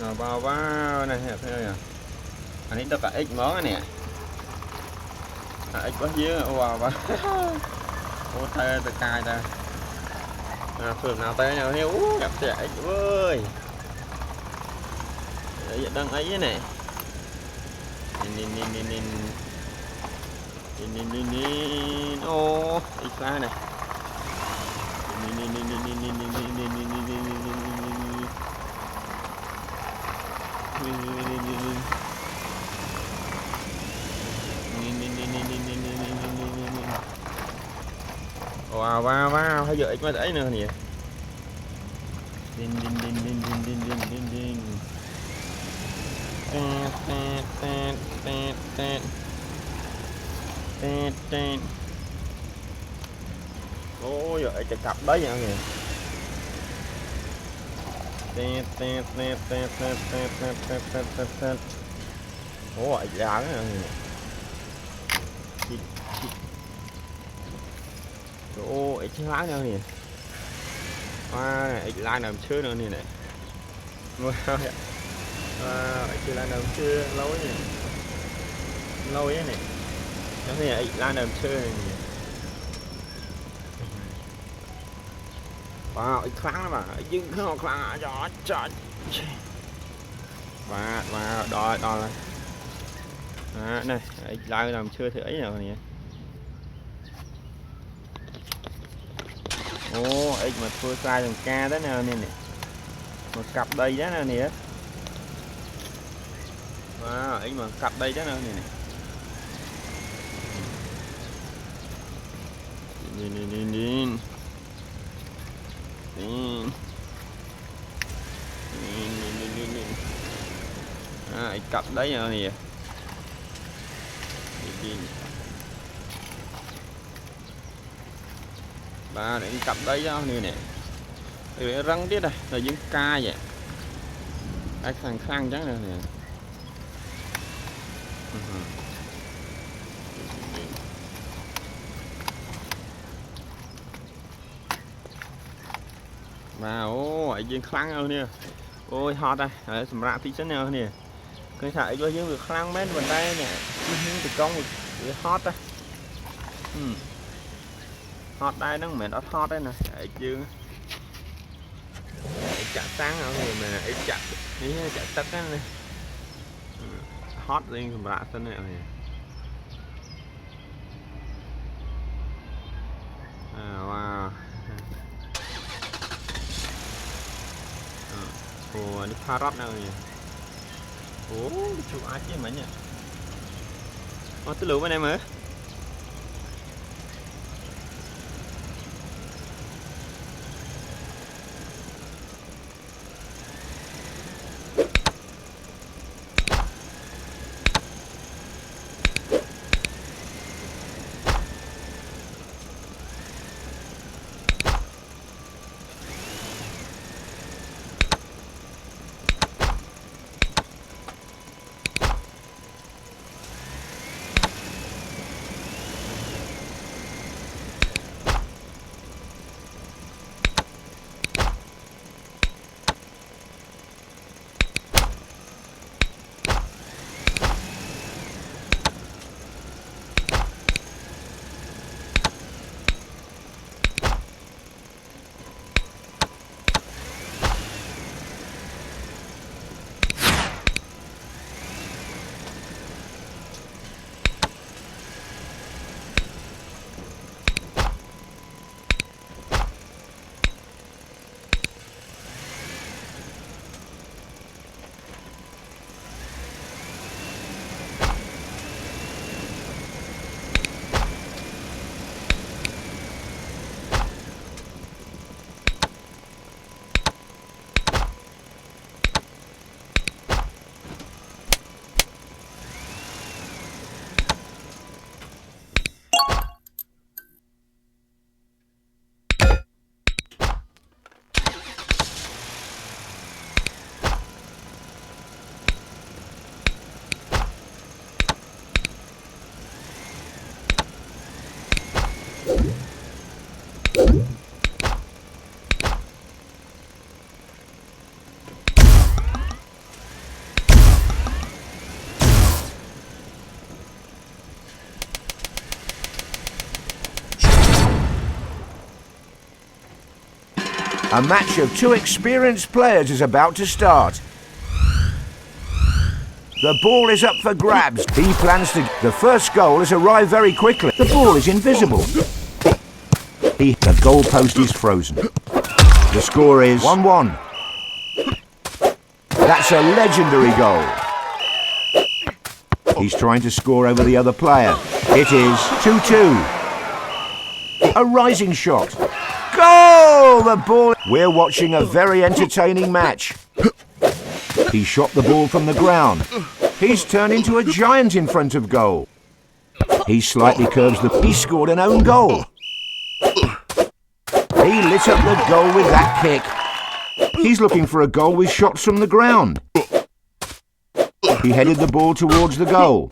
Rồi vào này thấy rồi. Anh ấy tất cả ít món nè. Ít quá dứa wow và ô thê từ cài ta. Phường nào tới nào heo gặp trẻ ít ơi. Đấy đang ấy nè. Nhìn ô ít quá này. Wow thấy giờ ít quá ấy nữa nè. Ôi giời cái cặp đấy nha kìa. Ôi giá cái này. Ôi ít lá nữa nè. Ít lá nằm chưa nữa nè này. Ít lá nằm chưa lâu nè. Lâu ấy này. Nó này ít lá nằm chưa nè. Wow, ít khoáng lắm mà, nhưng không khoáng trời. Và đo lại. Này, ít lá nằm chưa thử ấy nào nè. Ô, ít mà thua sai thằng ca đó nè nè. Một cặp đây đó nè. Wow, ít mà cặp đây đó nè nè. Nhìn. Ít cặp đấy nè. Ba để cặp đấy đó nè. Để răng tiết này là những ca vậy. Ai khang chắc nè. Và ô viên khăn hơn nè. Ôi hot đây, sầm rạ tí chân nào nè. Cái thải có những việc khăn mét bên đây nè. Từ con một hot đây. Hot đây nó mệt hot đây nè. Đấy chứ. Chặt sáng nào thì mà ít chặt tất á nè. Hot lên sầm rạ chân này nè. Wow. Ồ, nước pha rót nào nè. Ồ, chụp ai chứ mà nhỉ. Tôi lụa bên em hả? A match of two experienced players is about to start. The ball is up for grabs. He plans to... The first goal has arrived very quickly. The ball is invisible. The goalpost is frozen. The score is 1-1. That's a legendary goal. He's trying to score over the other player. It is 2-2. A rising shot. Goal! The ball... We're watching a very entertaining match. He shot the ball from the ground. He's turned into a giant in front of goal. He slightly curves the... He scored an own goal. He lit up the goal with that kick. He's looking for a goal with shots from the ground. He headed the ball towards the goal.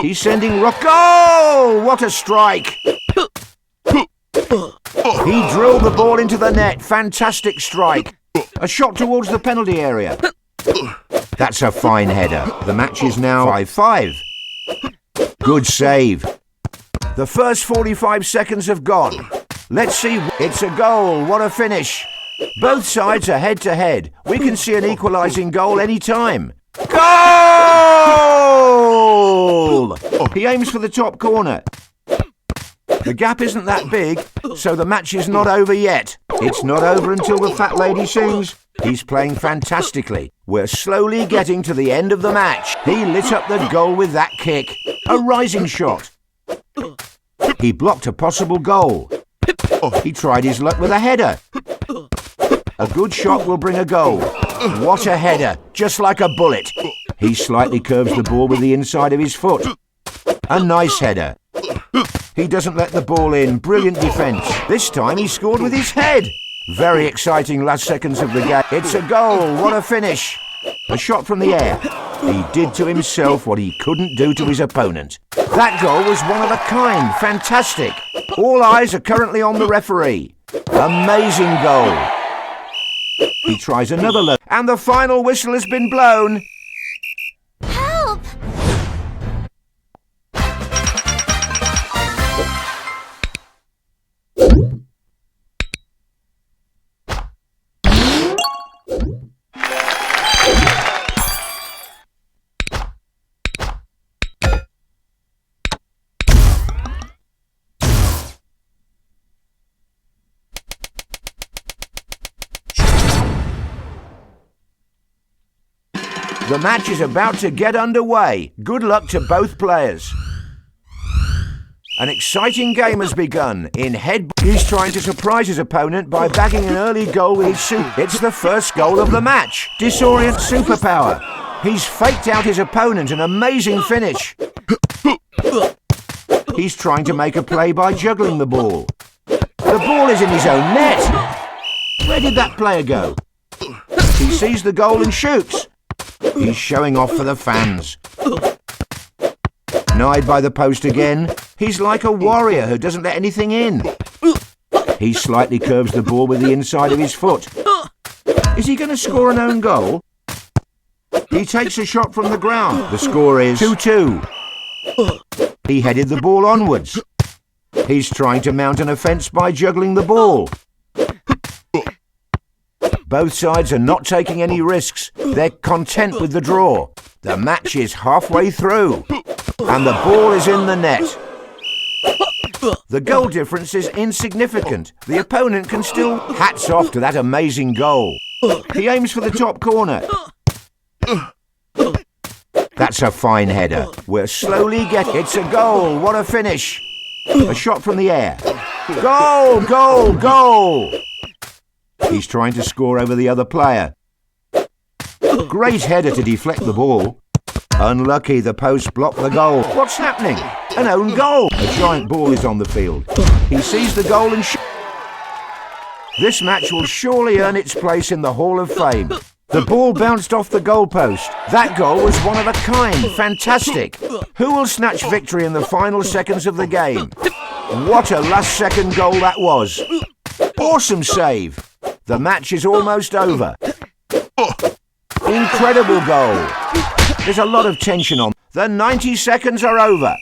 He's sending rock... Goal! What a strike! He drilled the ball into the net. Fantastic strike. A shot towards the penalty area. That's a fine header. The match is now 5-5. Good save. The first 45 seconds have gone. Let's see. It's a goal. What a finish. Both sides are head-to-head. We can see an equalising goal any time. Goal! He aims for the top corner. The gap isn't that big, so the match is not over yet. It's not over until the fat lady sings. He's playing fantastically. We're slowly getting to the end of the match. He lit up the goal with that kick. A rising shot. He blocked a possible goal. He tried his luck with a header. A good shot will bring a goal. What a header, just like a bullet. He slightly curves the ball with the inside of his foot. A nice header. He doesn't let the ball in. Brilliant defence. This time he scored with his head. Very exciting last seconds of the game. It's a goal. What a finish. A shot from the air. He did to himself what he couldn't do to his opponent. That goal was one of a kind. Fantastic. All eyes are currently on the referee. Amazing goal. He tries another look. And the final whistle has been blown. Help! The match is about to get underway. Good luck to both players. An exciting game has begun. In head, he's trying to surprise his opponent by bagging an early goal with his super. It's the first goal of the match. Disorient superpower. He's faked out his opponent. An amazing finish. He's trying to make a play by juggling the ball. The ball is in his own net. Where did that player go? He sees the goal and shoots. He's showing off for the fans. Denied by the post again. He's like a warrior who doesn't let anything in. He slightly curves the ball with the inside of his foot. Is he going to score an own goal? He takes a shot from the ground. The score is 2-2. He headed the ball onwards. He's trying to mount an offence by juggling the ball. Both sides are not taking any risks. They're content with the draw. The match is halfway through. And the ball is in the net. The goal difference is insignificant. The opponent can still... Hats off to that amazing goal. He aims for the top corner. That's a fine header. We're slowly getting... It's a goal. What a finish. A shot from the air. Goal, goal, goal. He's trying to score over the other player. Great header to deflect the ball. Unlucky, the post blocked the goal. What's happening? An own goal. A giant ball is on the field. He sees the goal and... This match will surely earn its place in the Hall of Fame. The ball bounced off the goalpost. That goal was one of a kind. Fantastic. Who will snatch victory in the final seconds of the game? What a last-second goal that was. Awesome save. The match is almost over. Incredible goal. There's a lot of tension on. The 90 seconds are over.